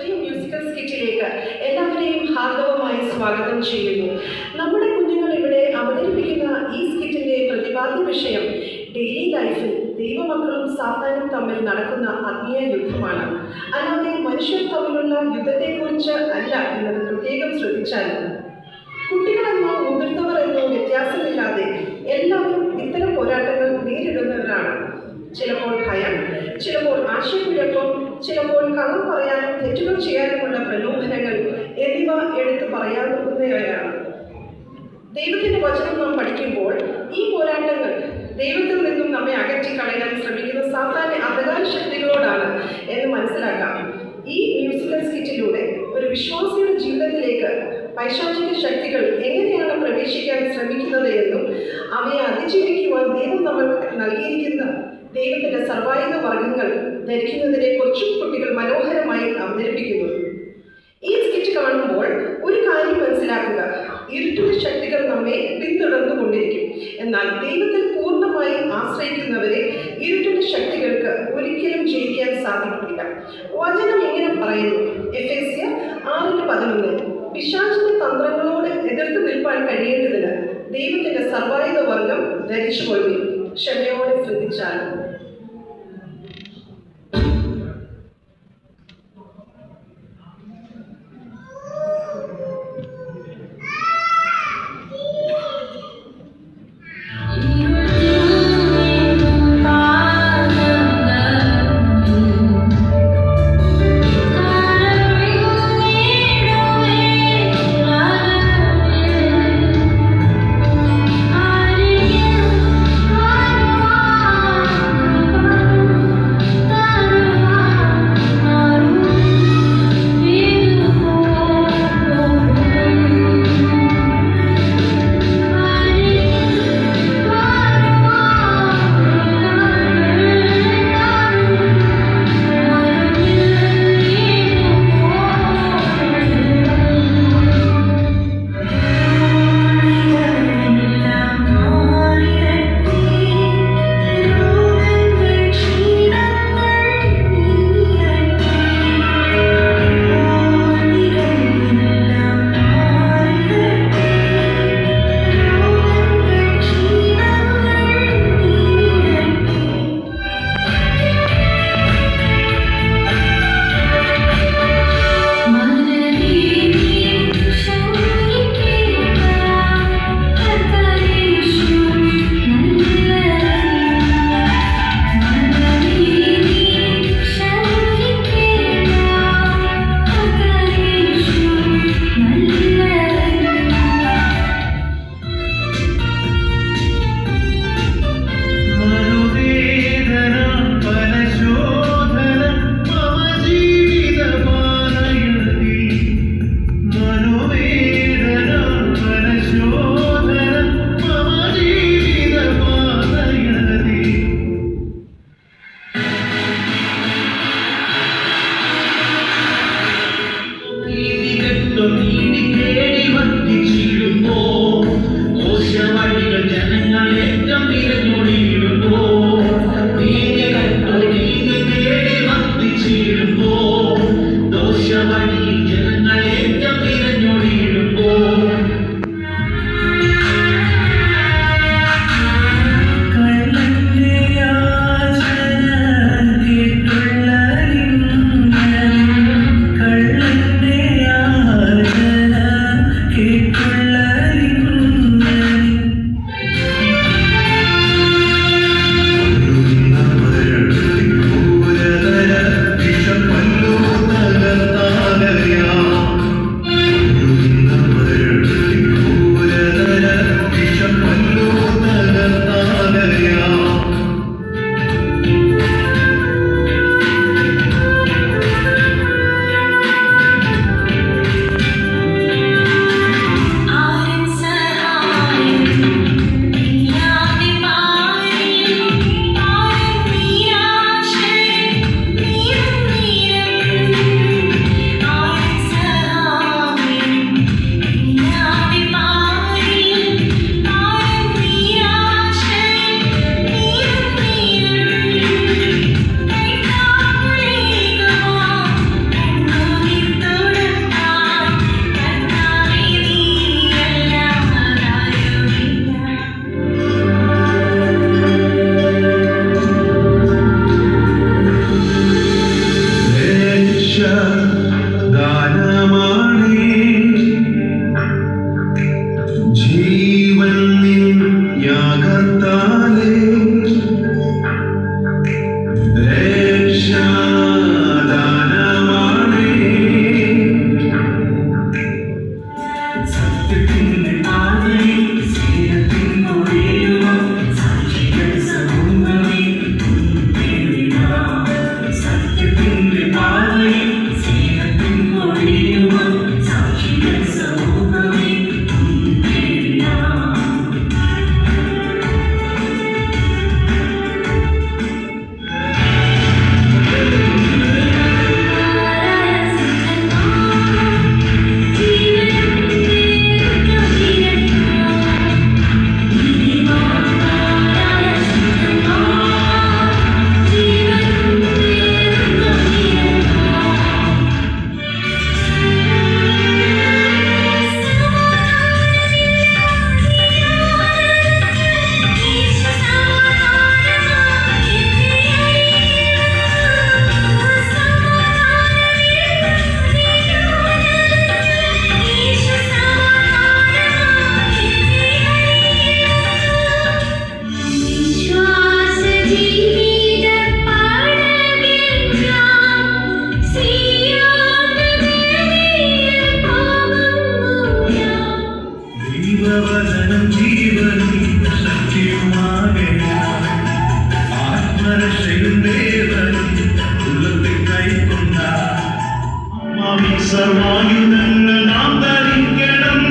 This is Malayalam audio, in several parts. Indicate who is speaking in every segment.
Speaker 1: ചെറിയ മ്യൂസിക്കൽ സ്കിറ്റിലേക്ക് എല്ലാവരെയും ഹാർദവമായി സ്വാഗതം ചെയ്യുന്നു. നമ്മുടെ കുഞ്ഞുങ്ങൾ ഇവിടെ അവതരിപ്പിക്കുന്ന ഈ സ്കിറ്റിന്റെ പ്രതിപാദ്യ വിഷയം ഡെയിലി ലൈഫിൽ ദൈവമക്കളും സാത്താനും തമ്മിൽ നടക്കുന്ന ആത്മീയ യുദ്ധമാണ്. അല്ലാതെ മനുഷ്യർ തമ്മിലുള്ള യുദ്ധത്തെക്കുറിച്ച് അല്ല എന്നത് പ്രത്യേകം ശ്രദ്ധിച്ചാൽ കുട്ടികളെന്നോ മുതിർന്നവർ എന്നോ വ്യത്യാസമില്ലാതെ എല്ലാവരും ഇത്തരം പോരാട്ടങ്ങൾ നേരിടുന്നവരാണ്. ചിലപ്പോൾ ഭയം, ചിലപ്പോൾ ആശയക്കുഴപ്പം, ചിലപ്പോൾ കള്ളം പറയാനും തെറ്റുകൾ ചെയ്യാനുമുള്ള പ്രലോഭനങ്ങൾ എന്നിവ എടുത്തു പറയാവുന്നവയാണ്. ദൈവത്തിന്റെ വചനം നാം പഠിക്കുമ്പോൾ ഈ പോരാട്ടങ്ങൾ ദൈവത്തിൽ നിന്നും നമ്മെ അകറ്റിക്കളയാൻ ശ്രമിക്കുന്ന സാത്താന്റെ അന്ധകാര ശക്തികളോടാണ് എന്ന് മനസ്സിലാക്കാം. ഈ മ്യൂസിക്കൽ സ്കിറ്റിലൂടെ ഒരു വിശ്വാസിയുടെ ജീവിതത്തിലേക്ക് പൈശാചിക ശക്തികൾ എങ്ങനെയാണ് പ്രവേശിക്കാൻ ശ്രമിക്കുന്നത് എന്നും അവയെ അതിജീവിക്കുവാൻ ദൈവം നമ്മൾക്ക് നൽകിയിരിക്കുന്ന ദൈവത്തിന്റെ സർവായുധ വർഗങ്ങൾ ധരിക്കുന്നതിനെ കുറിച്ചും കുട്ടികൾ മനോഹരമായി അവതരിപ്പിക്കുന്നു. ഈ സ്കിറ്റ് കാണുമ്പോൾ ഒരു കാര്യം മനസ്സിലാക്കുക: ഇരുട്ടിന്റെ ശക്തികൾ നമ്മെ പിന്തുടർന്നുകൊണ്ടിരിക്കും. എന്നാൽ ദൈവത്തിൽ പൂർണ്ണമായി ആശ്രയിക്കുന്നവരെ ഇരുട്ടിന്റെ ശക്തികൾക്ക് ഒരിക്കലും ജയിക്കാൻ സാധിക്കില്ല. വചനം ഇങ്ങനെ പറയുന്നു, എഫേസ്യർ 6:11, പിശാചിന്റെ തന്ത്രങ്ങളോട് എതിർത്ത് നിൽപ്പാൻ കഴിയേണ്ടതിന് ദൈവത്തിന്റെ സർവായുധ വർഗം ധരിച്ചുകൊള്ളി. ക്ഷമയോടെ ശ്രദ്ധിച്ചാൽ
Speaker 2: ും സർവായുധങ്ങൾ നാം ധരിക്കണം,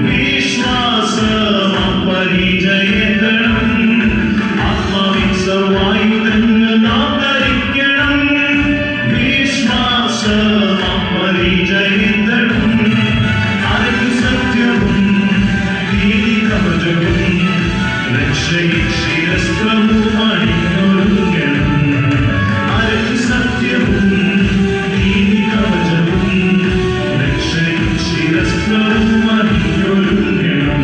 Speaker 2: വിശ്വാസം പരിചയക്കണം. ആത്മാവിൻ സർവായുധങ്ങൾ നാം ധരിക്കണം, വിശ്വാസം പരിചയക്കണം. അറിവ് സത്യവും നീതി കവചവും രക്ഷയിൽ ശിരസ്ത്രവും അണിഞ്ഞൊരുങ്ങണം. അറിവ് സത്യവും നീതി കവചവും രക്ഷയിൽ ശിരസ്ത്രവും അണിഞ്ഞൊരുങ്ങണം.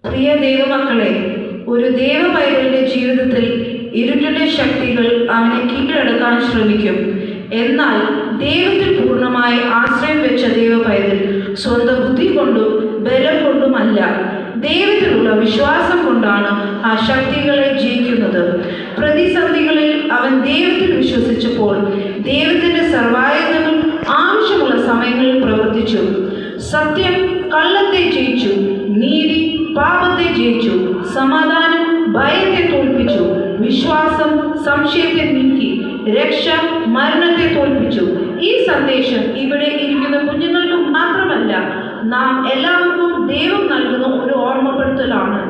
Speaker 3: പ്രിയ ദൈവമക്കളെ, ഒരു ദൈവപൈതലിന്റെ ജീവിതത്തിൽ ഇരുട്ടിന്റെ ശക്തികൾ അവനെ കീഴടക്കാൻ ശ്രമിക്കും. എന്നാൽ ദൈവത്തിൽ പൂർണ്ണമായി ആശ്രയം വെച്ച ദൈവപൈതൽ സ്വന്തം ബുദ്ധി കൊണ്ടും ബലം കൊണ്ടുമല്ല, ദൈവത്തിലുള്ള വിശ്വാസം കൊണ്ടാണ് ആ ശക്തികളെ ജയിക്കുന്നത്. പ്രതിസന്ധികളിൽ അവൻ ദൈവത്തിൽ വിശ്വസിച്ചപ്പോൾ ദൈവത്തിന്റെ സർവായുധങ്ങൾ ആവശ്യമുള്ള സമയങ്ങളിൽ പ്രവർത്തിച്ചു. സത്യം കള്ളത്തെ ജയിച്ചു, നീതി പാപത്തെ ജയിച്ചു, സമാധാനം ഭയത്തെ തോൽപ്പിച്ചു, വിശ്വാസം സംശയത്തെ നീക്കി, രക്ഷ മരണത്തെ തോൽപ്പിച്ചു. ഈ സന്ദേശം ഇവിടെ ഇരിക്കുന്ന കുഞ്ഞുങ്ങൾക്ക് മാത്രമല്ല, നാം എല്ലാവർക്കും ദൈവം നൽകുന്ന ഒരു ഓർമ്മപ്പെടുത്തലാണ്.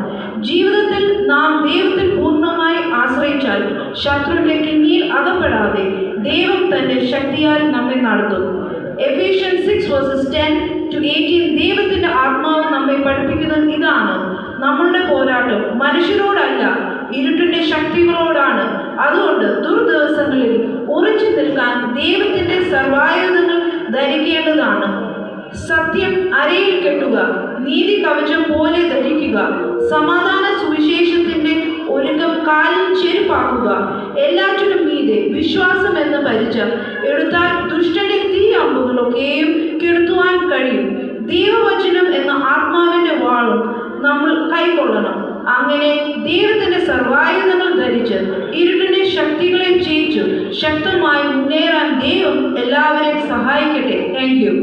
Speaker 3: ജീവിതത്തിൽ നാം ദൈവത്തിൽ പൂർണ്ണമായി ആശ്രയിച്ചാൽ ശത്രുവിന്റെ കെണിയിൽ അകപ്പെടാതെ ദൈവം തന്റെ ശക്തിയാൽ നമ്മെ നടത്തും. എഫേഷ്യൻസ് 6:10-18 ദൈവത്തിന്റെ ആത്മാവ് നമ്മെ പഠിപ്പിക്കുന്നത് ഇതാണ്: നമ്മളുടെ പോരാട്ടം മനുഷ്യരോടല്ല, ഇരുട്ടിന്റെ ശക്തികളോടാണ്. അതുകൊണ്ട് ദുർദിവസങ്ങളിൽ ഉറച്ചു നിൽക്കാൻ ദൈവത്തിന്റെ സർവായുധങ്ങൾ ധരിക്കേണ്ടതാണ്. സത്യം അരയിൽ കെട്ടുക, നീതി കവചം പോലെ ധരിക്കുക, സമാധാന സുവിശേഷത്തിന്റെ ഒരുക്കം കാലിൽ ചെരുപ്പാക്കുക. എല്ലാറ്റിനും മീതെ വിശ്വാസം എന്ന പരിച എടുത്താൽ ദുഷ്ടന്റെ തീ അമ്പുകളൊക്കെയും കെടുത്തുവാൻ കഴിയും. ദൈവവചനം എന്ന ആത്മാവിന്റെ വാളും നമ്മൾ കൈക്കൊള്ളണം. അങ്ങനെ ദൈവത്തിന്റെ സർവായുധങ്ങൾ ധരിച്ച് ഇരുട്ടിന്റെ ശക്തികളെ ജയിച്ചു ശക്തമായി മുന്നേറാൻ ദൈവം എല്ലാവരെയും സഹായിക്കട്ടെ. Thank you.